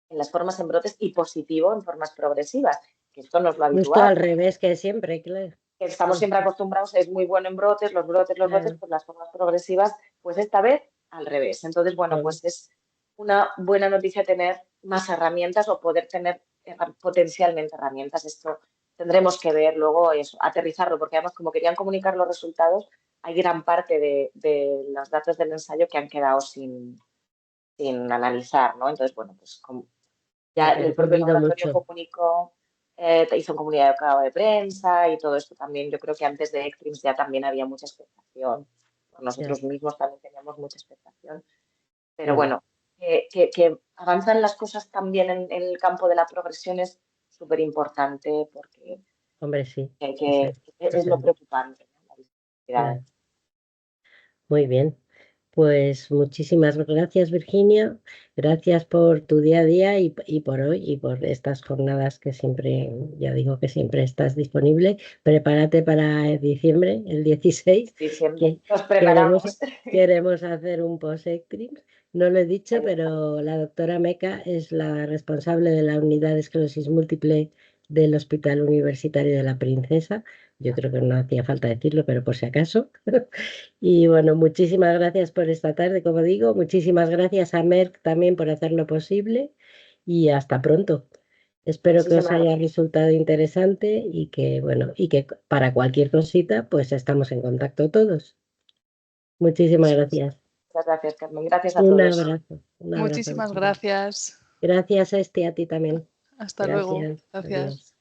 en las formas en brotes y positivo en formas progresivas, que esto no es lo Justo habitual. al revés que siempre, claro. Que estamos Sí, siempre acostumbrados, es muy bueno en brotes, los brotes, claro, pues las formas progresivas, pues esta vez al revés. Entonces, bueno, claro. pues es una buena noticia tener más herramientas o poder tener potencialmente herramientas. Esto tendremos que ver luego eso, aterrizarlo, porque además como querían comunicar los resultados, hay gran parte de los datos del ensayo que han quedado sin analizar, ¿no? Entonces, bueno, pues ya Porque han el propio cambiado laboratorio mucho. comunicó, hizo un comunicado de prensa y todo esto también. Yo creo que antes de ECTRIMS ya también había mucha expectación. Ya, Nosotros mismos también teníamos mucha expectación. Pero claro. bueno, que avanzan las cosas también en el campo de la progresión es súper importante porque Hombre, sí. es lo preocupante, ¿no? La discapacidad. Claro. Muy bien. Pues muchísimas gracias, Virginia. Gracias por tu día a día y por hoy y por estas jornadas que siempre, ya digo que siempre estás disponible. Prepárate para diciembre, el 16, Diciembre. que Nos queremos, preparamos. queremos hacer un post-ECTRIMS. No lo he dicho, Ahí está. pero la doctora Meca es la responsable de la unidad de esclerosis múltiple del Hospital Universitario de la Princesa. Yo creo que no hacía falta decirlo, pero por si acaso. Y bueno, muchísimas gracias por esta tarde, como digo. Muchísimas gracias a Merck también por hacerlo posible y hasta pronto. Espero que os Muchísimas haya gracias. resultado interesante y que, bueno, y que para cualquier cosita, pues estamos en contacto todos. Muchísimas Eso es. gracias. Muchas gracias, Carmen. Gracias a Un todos. abrazo, un abrazo. Muchísimas gracias. Gracias, a ti también. Hasta luego. Gracias. Gracias. Adiós.